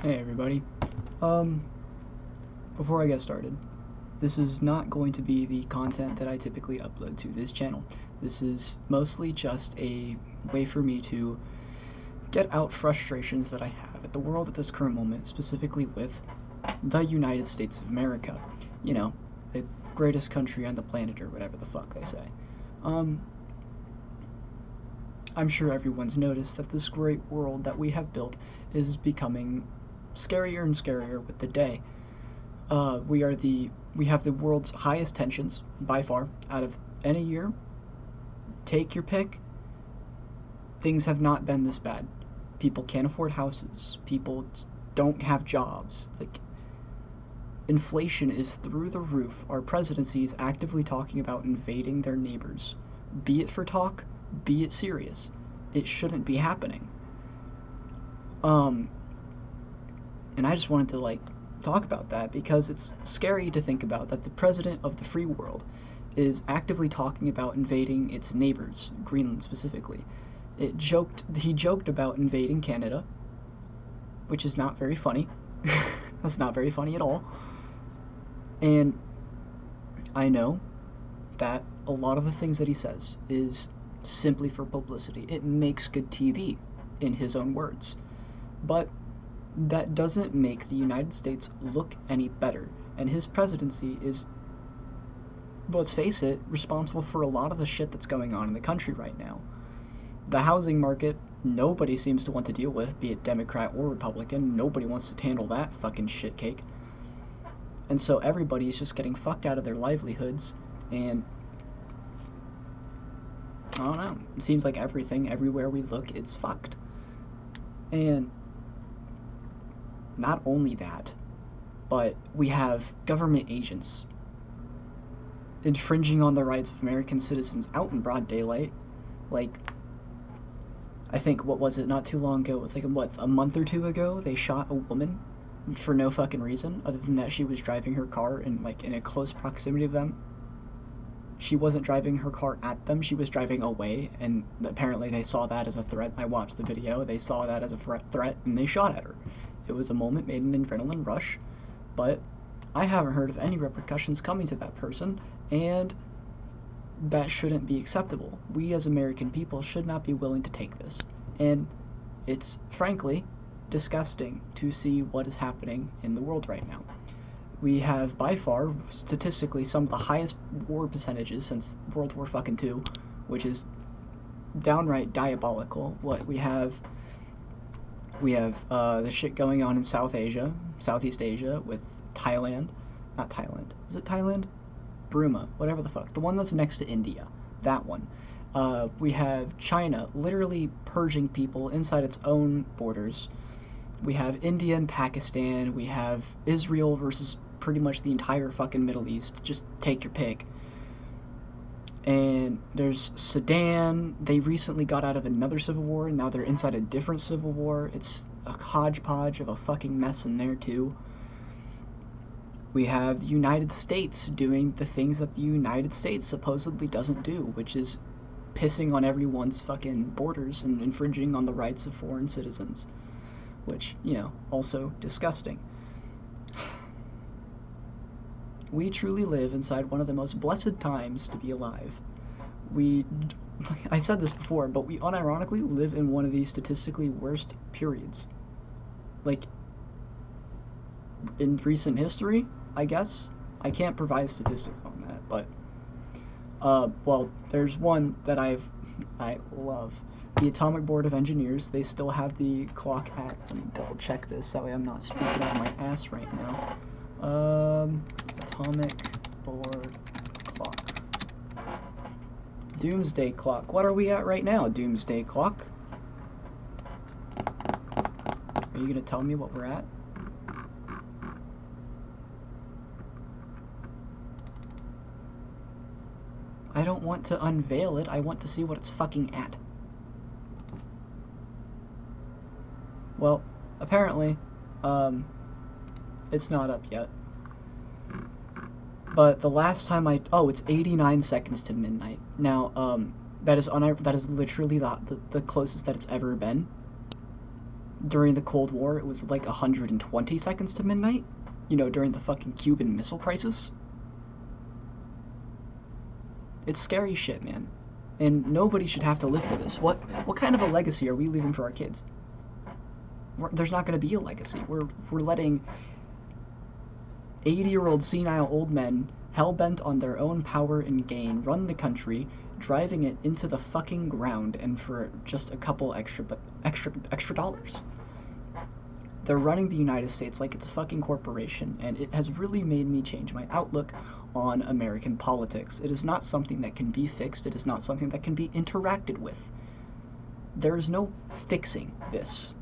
Hey everybody. Before I get started, this is not going to be the content that I typically upload to this channel. This is mostly just a way for me to get out frustrations that I have at the world at this current moment, specifically with the United States of America. You know, the greatest country on the planet, or whatever the fuck they say. I'm sure everyone's noticed that this great world that we have built is becoming scarier and scarier with the day. We have the world's highest tensions by far out of any year. Take your pick. Things have not been this bad. People can't afford houses. People don't have jobs. Like, inflation is through the roof. Our presidency is actively talking about invading their neighbors. Be it for talk, be it serious. It shouldn't be happening. And I just wanted to talk about that because it's scary to think about that the president of the free world is actively talking about invading its neighbors, Greenland specifically. He joked about invading Canada, which is not very funny. That's not very funny at all. And I know that a lot of the things that he says is simply for publicity. It makes good TV, in his own words. But that doesn't make the United States look any better. And his presidency is, let's face it, responsible for a lot of the shit that's going on in the country right now. The housing market, nobody seems to want to deal with, be it Democrat or Republican. Nobody wants to handle that fucking shit cake. And so everybody is just getting fucked out of their livelihoods, and I don't know, it seems like everything, everywhere we look, it's fucked. And not only that, but we have government agents infringing on the rights of American citizens out in broad daylight. Like, I think, what was it, not too long ago, a month or two ago, they shot a woman for no fucking reason, other than that she was driving her car in a close proximity of them. She wasn't driving her car at them, she was driving away, and apparently they saw that as a threat. I watched the video, they saw that as a threat, and they shot at her. It was a moment made an adrenaline rush, but I haven't heard of any repercussions coming to that person, and that shouldn't be acceptable. We as American people should not be willing to take this, and it's frankly disgusting to see what is happening in the world right now. We have by far, statistically, some of the highest war percentages since World War fucking II, which is downright diabolical. What we have the shit going on in Southeast Asia, with Thailand, not Thailand, is it Thailand? Burma, whatever the fuck, the one that's next to India, that one. We have China literally purging people inside its own borders. We have India and Pakistan. We have Israel versus pretty much the entire fucking Middle East. Just take your pick. And there's Sudan. They recently got out of another civil war, and now they're inside a different civil war. It's a hodgepodge of a fucking mess in there, too. We have the United States doing the things that the United States supposedly doesn't do, which is pissing on everyone's fucking borders and infringing on the rights of foreign citizens. Which, also disgusting. We truly live inside one of the most blessed times to be alive. I said this before, but we unironically live in one of the statistically worst periods. In recent history, I guess. I can't provide statistics on that, but, well, there's one that I love. The Atomic Board of Engineers, they still have the clock at, let me double check this, that way I'm not speaking out of my ass right now. Atomic Board clock. Doomsday clock. What are we at right now, Doomsday clock? Are you gonna tell me what we're at? I don't want to unveil it, I want to see what it's fucking at. Well, apparently, it's not up yet. But the last time it's 89 seconds to midnight. Now, that is literally the closest that it's ever been. During the Cold War, it was like 120 seconds to midnight. You know, during the fucking Cuban Missile Crisis. It's scary shit, man. And nobody should have to live for this. What kind of a legacy are we leaving for our kids? There's not going to be a legacy. We're letting 80-year-old senile old men hell-bent on their own power and gain run the country, driving it into the fucking ground, and for just a couple extra dollars. They're running the United States like it's a fucking corporation, and it has really made me change my outlook on American politics. It is not something that can be fixed. It is not something that can be interacted with. There is no fixing this.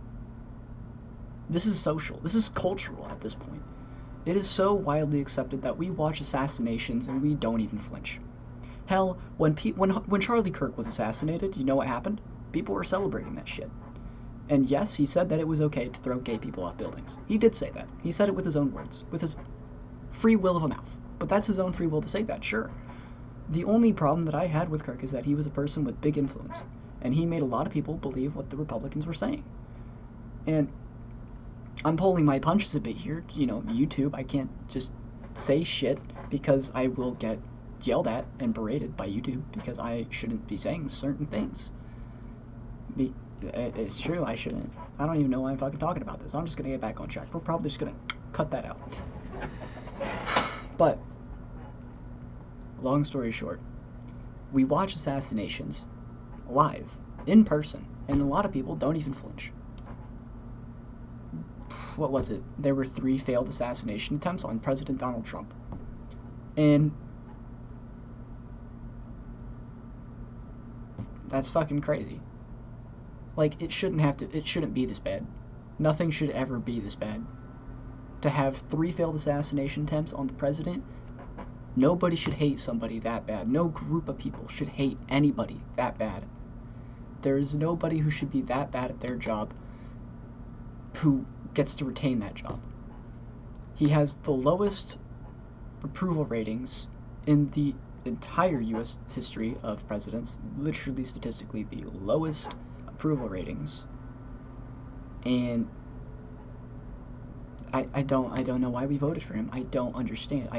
This is social. This is cultural at this point. It is so widely accepted that we watch assassinations and we don't even flinch. Hell, when Charlie Kirk was assassinated, you know what happened? People were celebrating that shit. And yes, he said that it was okay to throw gay people off buildings. He did say that. He said it with his own words, with his free will of a mouth. But that's his own free will to say that, sure. The only problem that I had with Kirk is that he was a person with big influence, and he made a lot of people believe what the Republicans were saying. And I'm pulling my punches a bit here, you know, YouTube. I can't just say shit because I will get yelled at and berated by YouTube because I shouldn't be saying certain things. It's true, I shouldn't. I don't even know why I'm fucking talking about this. I'm just gonna get back on track. We're probably just gonna cut that out. But, long story short, we watch assassinations live, in person, and a lot of people don't even flinch. What was it? There were 3 failed assassination attempts on President Donald Trump. And that's fucking crazy. Like, it shouldn't be this bad. Nothing should ever be this bad. To have 3 failed assassination attempts on the president, nobody should hate somebody that bad. No group of people should hate anybody that bad. There is nobody who should be that bad at their job who gets to retain that job. He has the lowest approval ratings in the entire U.S. history of presidents, literally statistically the lowest approval ratings, and I don't know why we voted for him. I don't understand.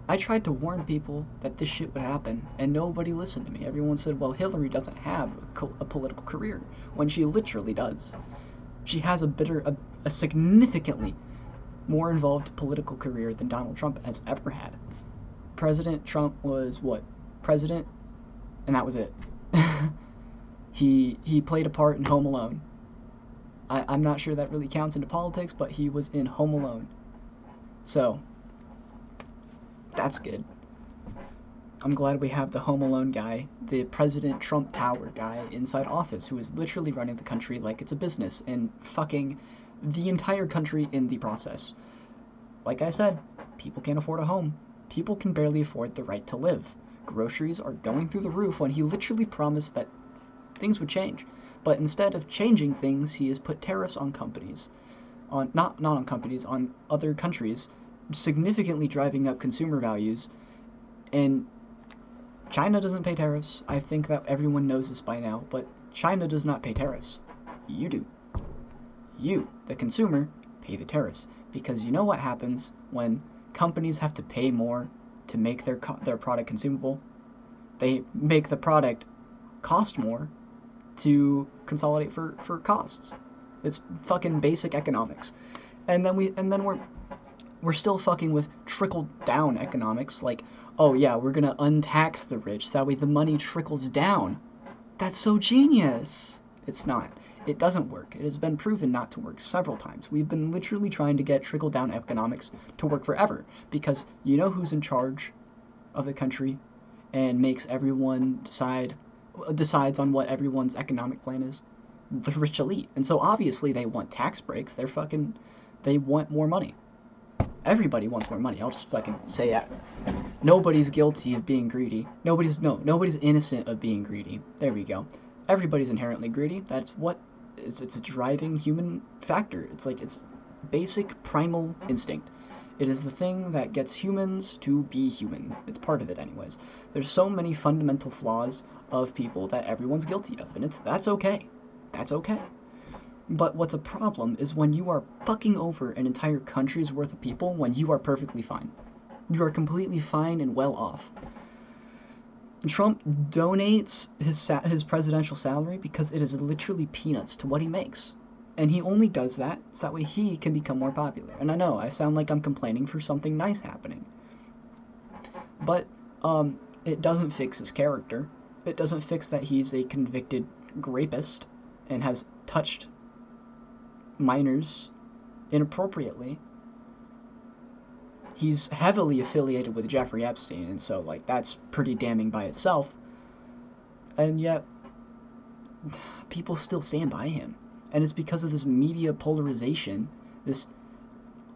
I tried to warn people that this shit would happen, and nobody listened to me. Everyone said, well, Hillary doesn't have a political career, when she literally does. She has a significantly more involved political career than Donald Trump has ever had. President Trump was what? President, and that was it. He played a part in Home Alone. I'm not sure that really counts into politics, but he was in Home Alone. So, that's good. I'm glad we have the Home Alone guy, the President Trump Tower guy inside office, who is literally running the country like it's a business and fucking the entire country in the process. Like I said, people can't afford a home. People can barely afford the right to live. Groceries are going through the roof when he literally promised that things would change. But instead of changing things, he has put tariffs on companies. Not on companies, on other countries, significantly driving up consumer values. And China doesn't pay tariffs. I think that everyone knows this by now, but China does not pay tariffs. You do. You, the consumer, pay the tariffs. Because you know what happens when companies have to pay more to make their product consumable? They make the product cost more to consolidate for costs. It's fucking basic economics. And then we're still fucking with trickle down economics, like, oh yeah, we're gonna untax the rich so that way the money trickles down. That's so genius. It's not. It doesn't work. It has been proven not to work several times. We've been literally trying to get trickle down economics to work forever, because you know who's in charge of the country and makes everyone decides on what everyone's economic plan is? The rich elite. And so obviously they want tax breaks. They want more money. Everybody wants more money. I'll just fucking say that. Nobody's guilty of being greedy. Nobody's innocent of being greedy. There we go. Everybody's inherently greedy. That's what it's a driving human factor. It's basic primal instinct. It is the thing that gets humans to be human. It's part of it anyways. There's so many fundamental flaws of people that everyone's guilty of, and that's okay. That's okay. But what's a problem is when you are fucking over an entire country's worth of people when you are perfectly fine. You are completely fine and well off. Trump donates his presidential salary because it is literally peanuts to what he makes. And he only does that so that way he can become more popular. And I know, I sound like I'm complaining for something nice happening. But, it doesn't fix his character. It doesn't fix that he's a convicted rapist and has touched minors inappropriately. He's heavily affiliated with Jeffrey Epstein, and so, like, that's pretty damning by itself. And yet, people still stand by him. And it's because of this media polarization, this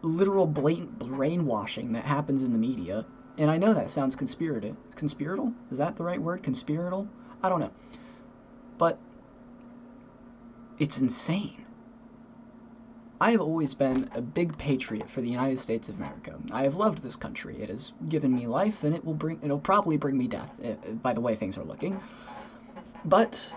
literal blatant brainwashing that happens in the media. And I know that sounds conspiratorial. Conspiratorial? Is that the right word? Conspiratorial? I don't know. But it's insane. I have always been a big patriot for the United States of America. I have loved this country. It has given me life, and it'll probably bring me death, by the way things are looking. But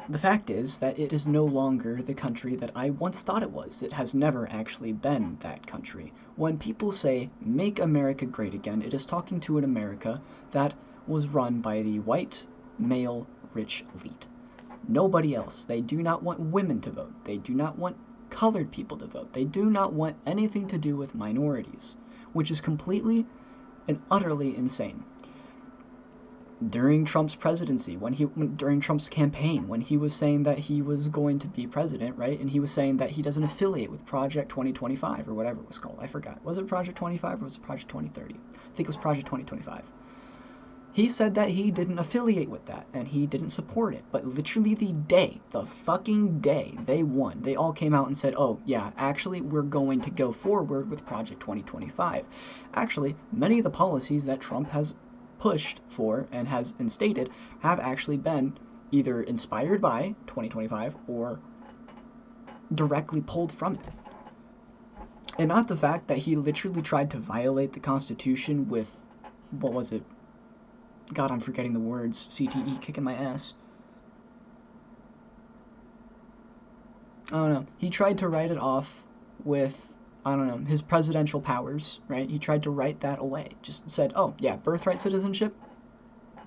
the fact is that it is no longer the country that I once thought it was. It has never actually been that country. When people say, "Make America great again," it is talking to an America that was run by the white, male, rich elite. Nobody else. They do not want women to vote. They do not want colored people to vote. They do not want anything to do with minorities, which is completely and utterly insane. During Trump's presidency, during Trump's campaign, when he was saying that he was going to be president, right? And he was saying that he doesn't affiliate with Project 2025 or whatever it was called. I forgot. Was it Project 25 or was it Project 2030? I think it was Project 2025. He said that he didn't affiliate with that and he didn't support it. But literally the fucking day they won, they all came out and said, "Oh, yeah, actually, we're going to go forward with Project 2025. Actually, many of the policies that Trump has pushed for and has instated have actually been either inspired by 2025 or directly pulled from it." And not the fact that he literally tried to violate the Constitution with, what was it? God, I'm forgetting the words. CTE kicking my ass. I don't know. He tried to write it off with, I don't know, his presidential powers, right? He tried to write that away. Just said, "Oh, yeah, birthright citizenship,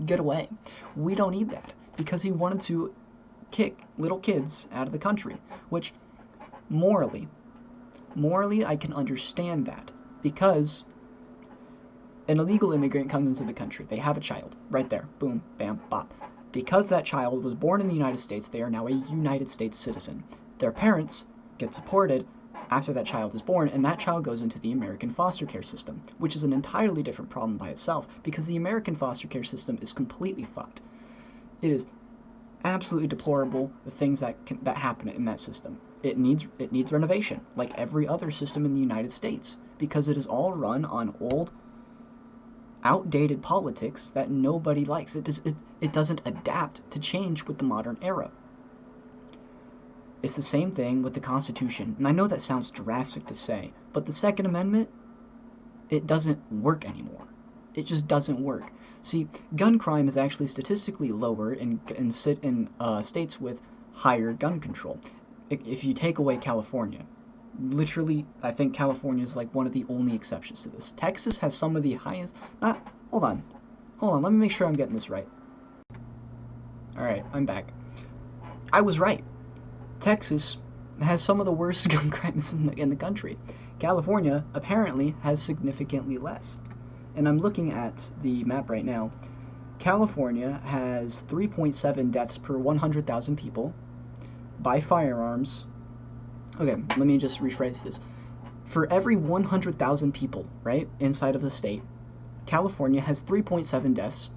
get away." We don't need that. Because he wanted to kick little kids out of the country. Which, morally, I can understand that. Because an illegal immigrant comes into the country. They have a child. Right there. Boom, bam, bop. Because that child was born in the United States, they are now a United States citizen. Their parents get supported after that child is born, and that child goes into the American foster care system, which is an entirely different problem by itself, because the American foster care system is completely fucked. It is absolutely deplorable, the things that happen in that system. It needs renovation, like every other system in the United States, because it is all run on old, outdated politics that nobody likes. It doesn't adapt to change with the modern era. It's the same thing with the Constitution, and I know that sounds drastic to say, but the Second Amendment, it doesn't work anymore. It just doesn't work. See, gun crime is actually statistically lower in states with higher gun control. If you take away California, literally, I think California is like one of the only exceptions to this. Texas has some of the highest. Hold on. Let me make sure I'm getting this right. All right, I'm back. I was right. Texas has some of the worst gun crimes in the country. California apparently has significantly less. And I'm looking at the map right now. California has 3.7 deaths per 100,000 people by firearms. Okay, let me just rephrase this. For every 100,000 people, right, inside of the state, California has 3.7 deaths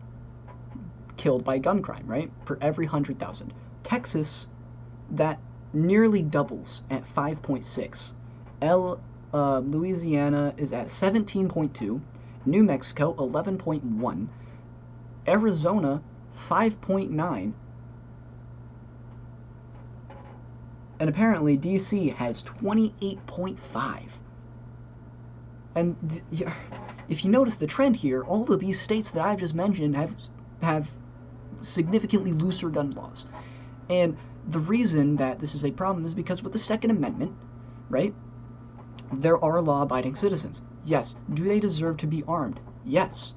killed by gun crime, right, per every 100,000. Texas, that nearly doubles at 5.6. Louisiana is at 17.2. New Mexico, 11.1. Arizona, 5.9. And apparently DC has 28.5. And if you notice the trend here, all of these states that I've just mentioned have significantly looser gun laws. And the reason that this is a problem is because with the Second Amendment, right, there are law-abiding citizens. Yes. Do they deserve to be armed? Yes.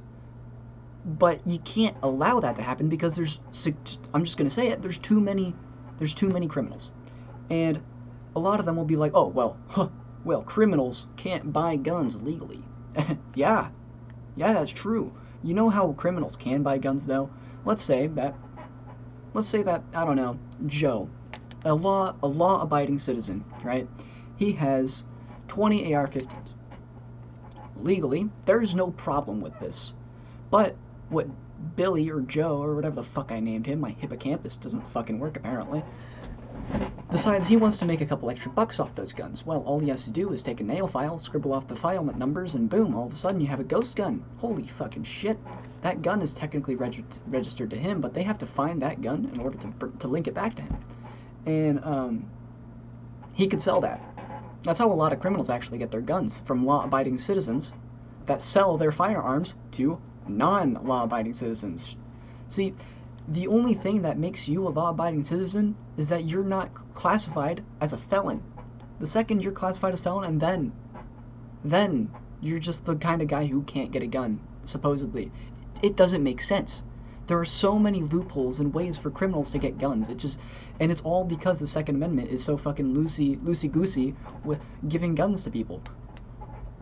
But you can't allow that to happen because I'm just going to say it, there's too many criminals. And a lot of them will be like, oh, well, criminals can't buy guns legally. Yeah, that's true. You know how criminals can buy guns, though? Let's say that, I don't know, Joe, a law-abiding citizen, right? He has 20 AR-15s. Legally, there's no problem with this. But what Billy or Joe or whatever the fuck I named him, my hippocampus doesn't fucking work apparently, decides he wants to make a couple extra bucks off those guns. Well, all he has to do is take a nail file, scribble off the file numbers, and boom, all of a sudden you have a ghost gun. Holy fucking shit. That gun is technically registered to him, but they have to find that gun in order to link it back to him. And he could sell that. That's how a lot of criminals actually get their guns, from law-abiding citizens that sell their firearms to non-law-abiding citizens. See, the only thing that makes you a law-abiding citizen is that you're not classified as a felon. The second you're classified as a felon, and then you're just the kind of guy who can't get a gun, supposedly. It doesn't make sense. There are so many loopholes and ways for criminals to get guns. And it's all because the Second Amendment is so fucking loosey-goosey with giving guns to people.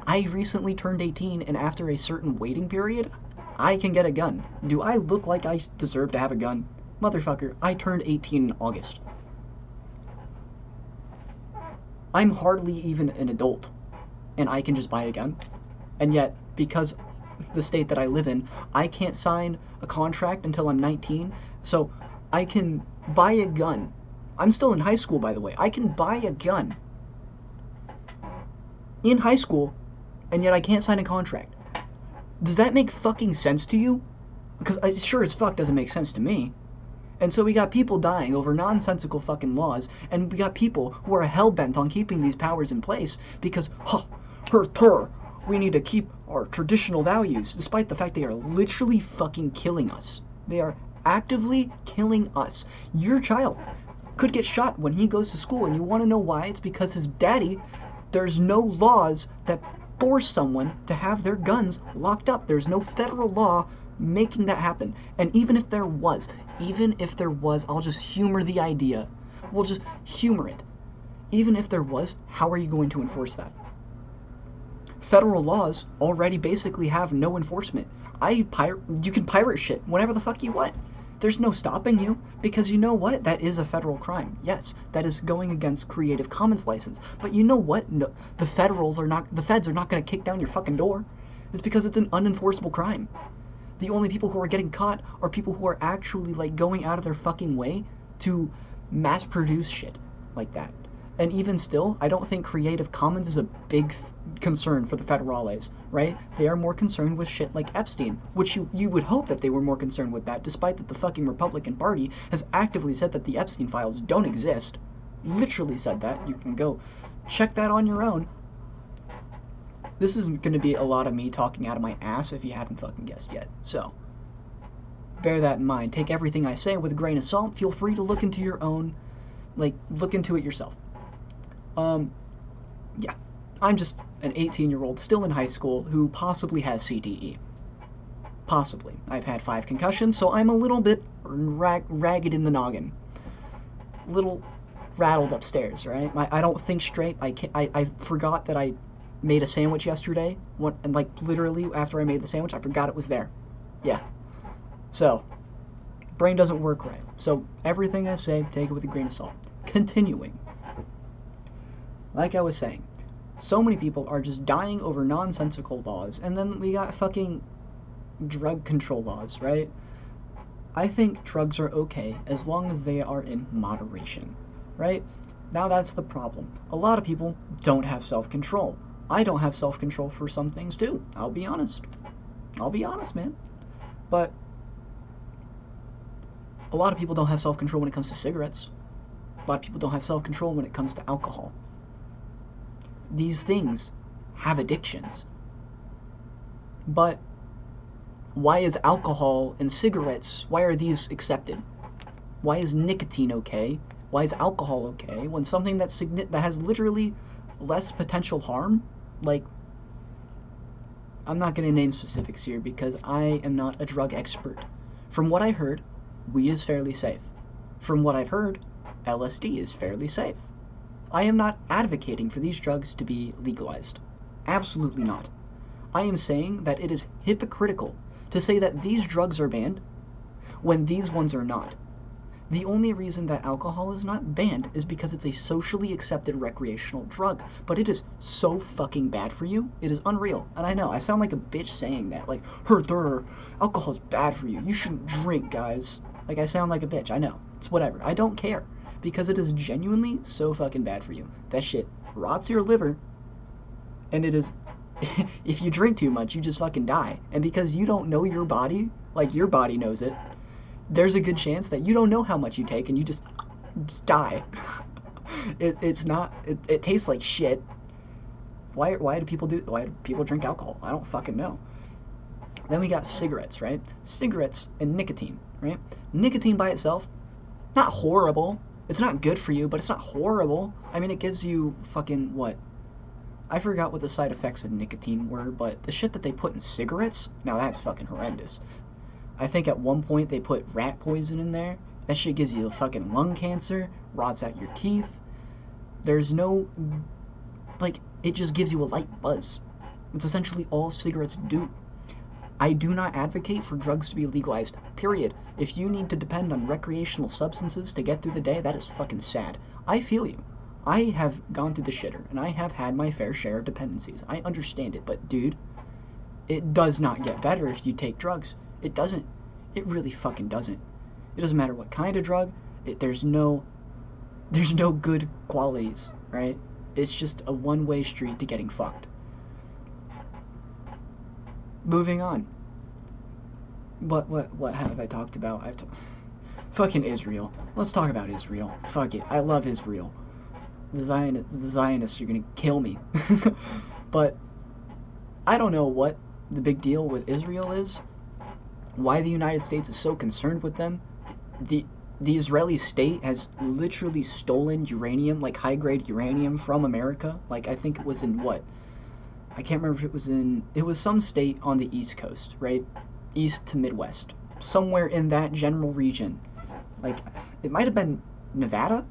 I recently turned 18, and after a certain waiting period, I can get a gun. Do I look like I deserve to have a gun? Motherfucker, I turned 18 in August. I'm hardly even an adult, and I can just buy a gun. And yet, because the state that I live in, I can't sign a contract until I'm 19, so I can buy a gun. I'm still in high school, by the way. I can buy a gun in high school, and yet I can't sign a contract. Does that make fucking sense to you? Because it sure as fuck doesn't make sense to me. And so we got people dying over nonsensical fucking laws, and we got people who are hell-bent on keeping these powers in place because, we need to keep our traditional values, despite the fact they are literally fucking killing us. They are actively killing us. Your child could get shot when he goes to school, and you want to know why? It's because his daddy, there's no laws that force someone to have their guns locked up. There's no federal law making that happen. And even if there was, I'll just humor the idea. We'll just humor it. Even if there was, how are you going to enforce that? Federal laws already basically have no enforcement. You can pirate shit whenever the fuck you want. There's no stopping you, because you know what? That is a federal crime. Yes, that is going against Creative Commons license. But you know what? No, the feds are not going to kick down your fucking door. It's because it's an unenforceable crime. The only people who are getting caught are people who are actually like going out of their fucking way to mass produce shit like that. And even still, I don't think Creative Commons is a big concern for the federales, right? They are more concerned with shit like Epstein, which you would hope that they were more concerned with that, despite that the fucking Republican Party has actively said that the Epstein files don't exist. Literally said that. You can go check that on your own. This is going to be a lot of me talking out of my ass if you haven't fucking guessed yet. So, bear that in mind. Take everything I say with a grain of salt. Feel free to look into your own, look into it yourself. Yeah, I'm just an 18-year-old still in high school who possibly has CTE. Possibly. I've had 5 concussions, so I'm a little bit ragged in the noggin. A little rattled upstairs, right? I don't think straight. I forgot that I made a sandwich yesterday, and literally after I made the sandwich, I forgot it was there. Yeah. So, brain doesn't work right. So, everything I say, take it with a grain of salt. Continuing. Like I was saying, so many people are just dying over nonsensical laws, and then we got fucking drug control laws, right? I think drugs are okay as long as they are in moderation, right? Now that's the problem. A lot of people don't have self-control. I don't have self-control for some things too. I'll be honest, man. But a lot of people don't have self-control when it comes to cigarettes. A lot of people don't have self-control when it comes to alcohol. These things have addictions. But why is alcohol and cigarettes, why are these accepted? Why is nicotine okay Why is alcohol okay when something that has literally less potential harm, like, I'm not going to name specifics here because I am not a drug expert. From what I heard, weed is fairly safe. From what I've heard, LSD is fairly safe. I am not advocating for these drugs to be legalized. Absolutely not. I am saying that it is hypocritical to say that these drugs are banned when these ones are not. The only reason that alcohol is not banned is because it's a socially accepted recreational drug, but it is so fucking bad for you, it is unreal. And I know, I sound like a bitch saying that, like, alcohol is bad for you, you shouldn't drink, guys. Like, I sound like a bitch, I know, it's whatever, I don't care, because it is genuinely so fucking bad for you. That shit rots your liver, and it is, if you drink too much, you just fucking die. And because you don't know your body, like your body knows it, there's a good chance that you don't know how much you take and you just die. It tastes like shit. Why do people drink alcohol? I don't fucking know. Then we got cigarettes, right? Cigarettes and nicotine, right? Nicotine by itself, not horrible. It's not good for you, but it's not horrible. I mean, it gives you fucking what? I forgot what the side effects of nicotine were, but the shit that they put in cigarettes, now that's fucking horrendous. I think at one point they put rat poison in there. That shit gives you fucking lung cancer, rots out your teeth. There's no, like, it just gives you a light buzz. It's essentially all cigarettes do. I do not advocate for drugs to be legalized, period. If you need to depend on recreational substances to get through the day, that is fucking sad. I feel you. I have gone through the shitter, and I have had my fair share of dependencies. I understand it, but dude, it does not get better if you take drugs. It doesn't. It really fucking doesn't. It doesn't matter what kind of drug. There's no good qualities, right? It's just a one-way street to getting fucked. Moving on. What have I talked about? Fucking Israel. Let's talk about Israel. Fuck it. I love Israel. The Zionists are gonna kill me. But I don't know what the big deal with Israel is. Why the United States is so concerned with them. The Israeli state has literally stolen uranium, like high-grade uranium from America. Like, I think it was in what? I can't remember if it was some state on the East Coast, right? East to Midwest. Somewhere in that general region. Like, it might have been Nevada?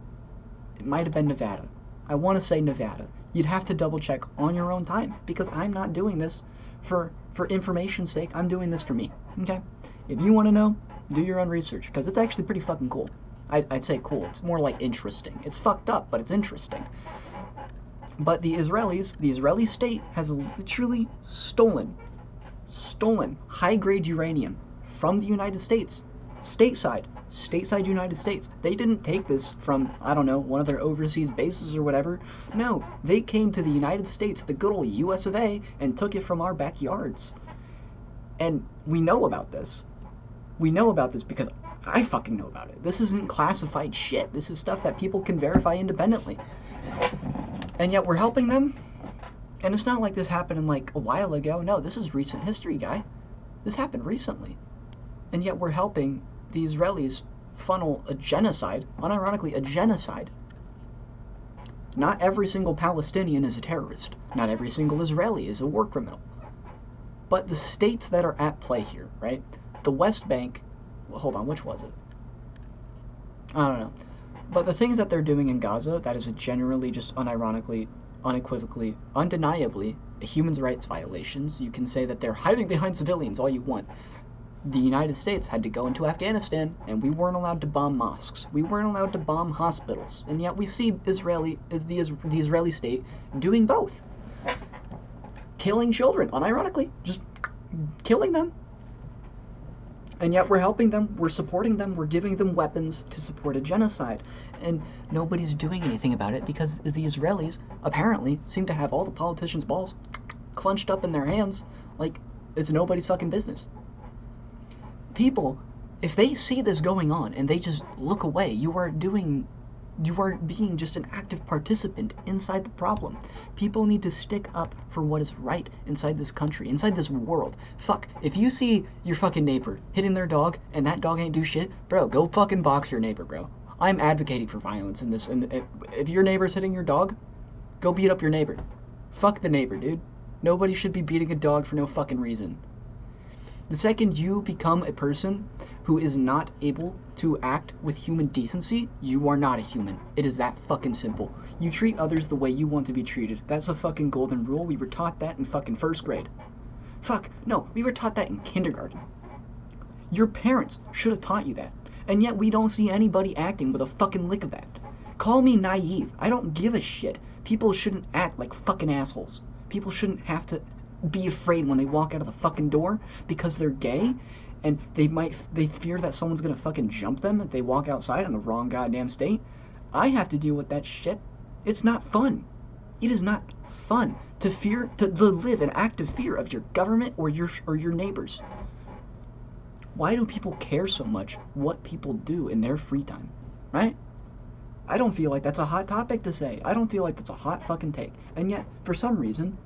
It might have been Nevada. I want to say Nevada. You'd have to double check on your own time, because I'm not doing this for information's sake. I'm doing this for me, okay? If you want to know, do your own research, because it's actually pretty fucking cool. I'd say cool. It's more like interesting. It's fucked up, but it's interesting. But the Israeli state has literally stolen high-grade uranium from the United States, stateside United States. They didn't take this from, I don't know, one of their overseas bases or whatever. No, they came to the United States, the good old US of A, and took it from our backyards. And we know about this. We know about this because I fucking know about it. This isn't classified shit. This is stuff that people can verify independently. And yet we're helping them? And it's not like this happened in like a while ago. No, this is recent history, guy. This happened recently. And yet we're helping the Israelis funnel a genocide, unironically a genocide. Not every single Palestinian is a terrorist. Not every single Israeli is a war criminal. But the states that are at play here, right? The West Bank, well, hold on, which was it? I don't know. But the things that they're doing in Gaza, that is generally just unironically, unequivocally, undeniably human rights violations. You can say that they're hiding behind civilians all you want. The United States had to go into Afghanistan, and we weren't allowed to bomb mosques. We weren't allowed to bomb hospitals. And yet we see the Israeli state doing both. Killing children, unironically, just killing them. And yet we're helping them, we're supporting them, we're giving them weapons to support a genocide. And nobody's doing anything about it because the Israelis apparently seem to have all the politicians' balls clenched up in their hands like it's nobody's fucking business. People, if they see this going on and they just look away, you are being just an active participant inside the problem. People need to stick up for what is right inside this country, inside this world. Fuck, if you see your fucking neighbor hitting their dog and that dog ain't do shit, bro, go fucking box your neighbor, bro. I'm advocating for violence in this. And if your neighbor's hitting your dog, go beat up your neighbor. Fuck the neighbor, dude. Nobody should be beating a dog for no fucking reason. The second you become a person who is not able to act with human decency, you are not a human. It is that fucking simple. You treat others the way you want to be treated. That's a fucking golden rule. We were taught that in fucking first grade. Fuck, no, we were taught that in kindergarten. Your parents should have taught you that. And yet we don't see anybody acting with a fucking lick of that. Call me naive. I don't give a shit. People shouldn't act like fucking assholes. People shouldn't have to be afraid when they walk out of the fucking door because they're gay, and they fear that someone's gonna fucking jump them if they walk outside in the wrong goddamn state. I have to deal with that shit. It's not fun. It is not fun to live in active fear of your government or your neighbors. Why do people care so much what people do in their free time, right? I don't feel like that's a hot topic to say. I don't feel like that's a hot fucking take. And yet, for some reason,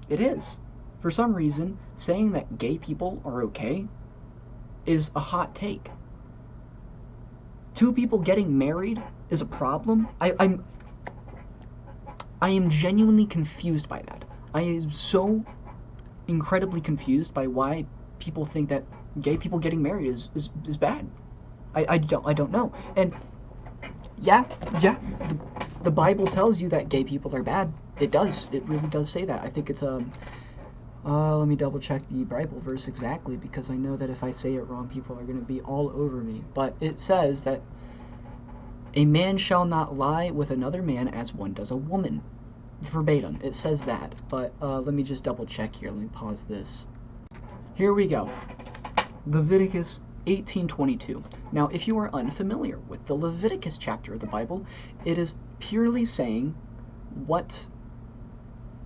it is. For some reason, saying that gay people are okay is a hot take. Two people getting married is a problem? I am genuinely confused by that. I am so incredibly confused by why people think that gay people getting married is bad. I don't know. And yeah, the Bible tells you that gay people are bad. It does. It really does say that. I think it's let me double check the Bible verse exactly, because I know that if I say it wrong, people are going to be all over me. But it says that a man shall not lie with another man as one does a woman. Verbatim, it says that. But let me just double check here. Let me pause this. Here we go. Leviticus 18:22. Now, if you are unfamiliar with the Leviticus chapter of the Bible, it is purely saying what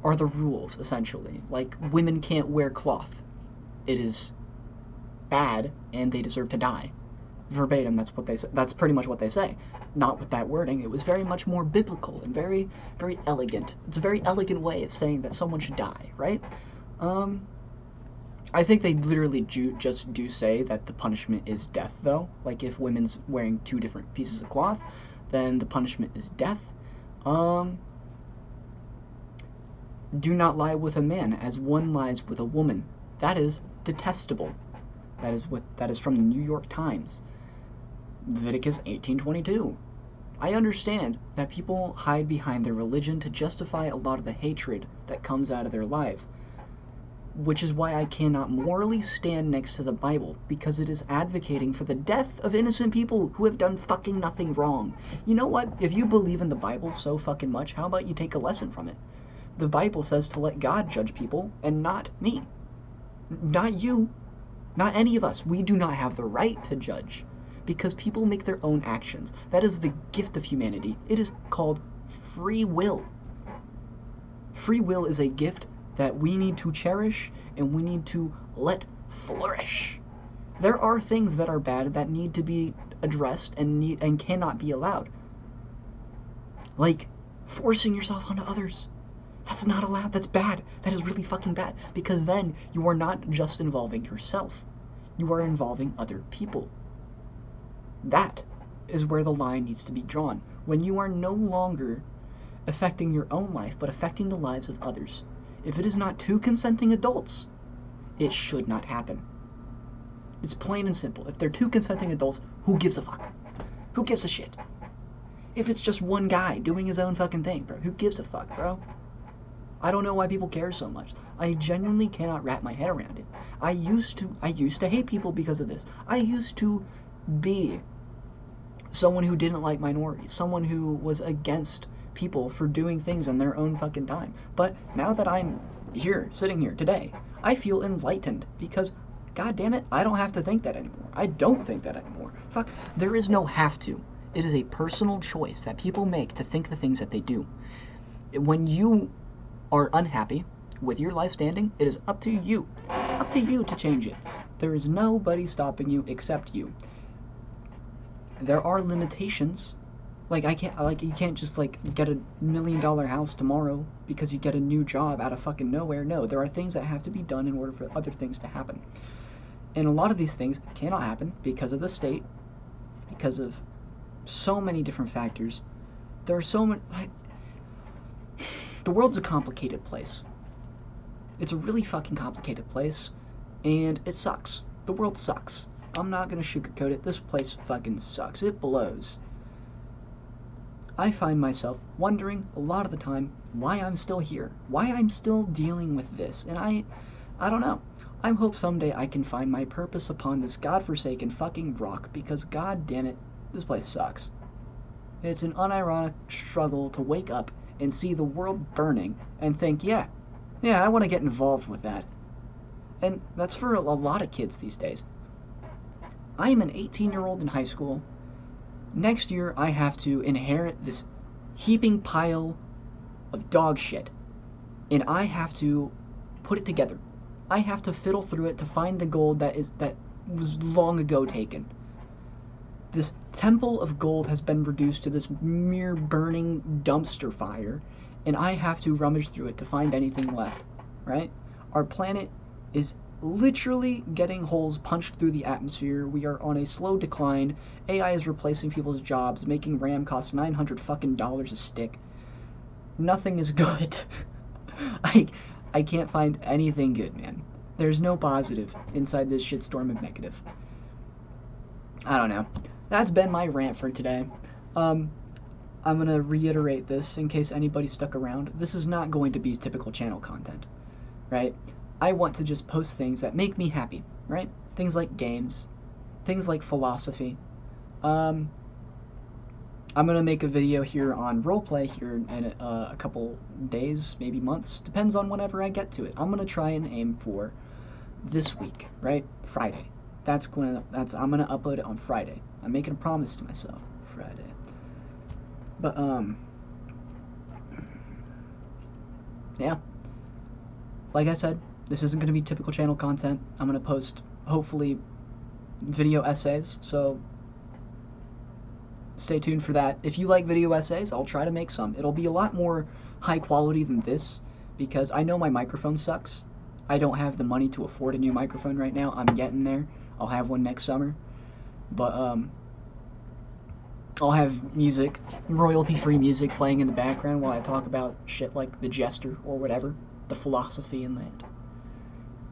are the rules, essentially. Like, women can't wear cloth. It is bad, and they deserve to die. Verbatim, that's what they say. That's pretty much what they say. Not with that wording. It was very much more biblical and very, very elegant. It's a very elegant way of saying that someone should die, right? I think they literally just do say that the punishment is death, though. Like, if women's wearing two different pieces of cloth, then the punishment is death. Do not lie with a man as one lies with a woman. That is detestable. That is from the New York Times. Leviticus 18:22. I understand that people hide behind their religion to justify a lot of the hatred that comes out of their life, which is why I cannot morally stand next to the Bible, because it is advocating for the death of innocent people who have done fucking nothing wrong. You know what? If you believe in the Bible so fucking much, how about you take a lesson from it? The Bible says to let God judge people, and not me. Not you. Not any of us. We do not have the right to judge, because people make their own actions. That is the gift of humanity. It is called free will. Free will is a gift that we need to cherish and we need to let flourish. There are things that are bad that need to be addressed and cannot be allowed. Like forcing yourself onto others. That's not allowed. That's bad. That is really fucking bad, because then you are not just involving yourself. You are involving other people. That is where the line needs to be drawn, when you are no longer affecting your own life, but affecting the lives of others. If it is not two consenting adults, it should not happen. It's plain and simple. If they're two consenting adults, who gives a fuck? Who gives a shit? If it's just one guy doing his own fucking thing, bro, who gives a fuck, bro? I don't know why people care so much. I genuinely cannot wrap my head around it. I used to hate people because of this. I used to be someone who didn't like minorities, someone who was against people for doing things in their own fucking time. But now that I'm here, sitting here today, I feel enlightened, because god damn it, I don't have to think that anymore. I don't think that anymore. Fuck, there is no have to. It is a personal choice that people make to think the things that they do. When you are unhappy with your life standing, it is up to you to change it. There is nobody stopping you except you. There are limitations. Like, you can't just get $1 million house tomorrow because you get a new job out of fucking nowhere. No, there are things that have to be done in order for other things to happen. And a lot of these things cannot happen because of the state, because of so many different factors. There are so many. The world's a complicated place. It's a really fucking complicated place, and it sucks. The world sucks. I'm not gonna sugarcoat it. This place fucking sucks. It blows. I find myself wondering a lot of the time why I'm still here, why I'm still dealing with this, and I don't know. I hope someday I can find my purpose upon this godforsaken fucking rock, because god damn it, this place sucks. It's an unironic struggle to wake up and see the world burning and think, yeah, I want to get involved with that. And that's for a lot of kids these days. I am an 18-year-old in high school. Next year, I have to inherit this heaping pile of dog shit, and I have to put it together. I have to fiddle through it to find the gold that was long ago taken. This temple of gold has been reduced to this mere burning dumpster fire, and I have to rummage through it to find anything left, right? Our planet is literally getting holes punched through the atmosphere. We are on a slow decline. AI is replacing people's jobs, making RAM cost $900 fucking a stick. Nothing is good. I can't find anything good, man. There's no positive inside this shitstorm of negative. I don't know. That's been my rant for today. I'm gonna reiterate this in case anybody stuck around. This is not going to be typical channel content, right? I want to just post things that make me happy, right? Things like games, things like philosophy. I'm gonna make a video here on roleplay here in a couple days, maybe months, depends on whenever I get to it. I'm gonna try and aim for this week, right? Friday. I'm gonna upload it on Friday. I'm making a promise to myself, Friday. But yeah. Like I said, this isn't going to be typical channel content. I'm going to post, hopefully, video essays, so stay tuned for that. If you like video essays, I'll try to make some. It'll be a lot more high quality than this, because I know my microphone sucks. I don't have the money to afford a new microphone right now. I'm getting there. I'll have one next summer. But, I'll have music, royalty-free music playing in the background while I talk about shit like The Jester or whatever, the philosophy in that.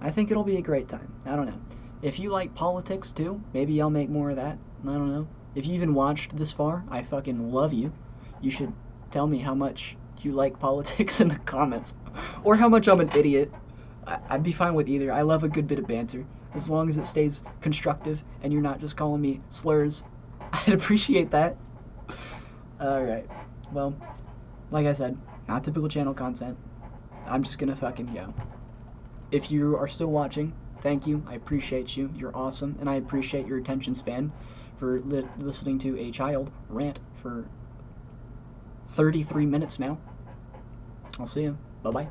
I think it'll be a great time. I don't know. If you like politics too, maybe I'll make more of that. I don't know. If you even watched this far, I fucking love you. You should tell me how much you like politics in the comments. Or how much I'm an idiot. I'd be fine with either. I love a good bit of banter. As long as it stays constructive and you're not just calling me slurs, I'd appreciate that. Alright. Well, like I said, not typical channel content. I'm just gonna fucking go. If you are still watching, thank you. I appreciate you. You're awesome. And I appreciate your attention span for listening to a child rant for 33 minutes now. I'll see you. Bye-bye.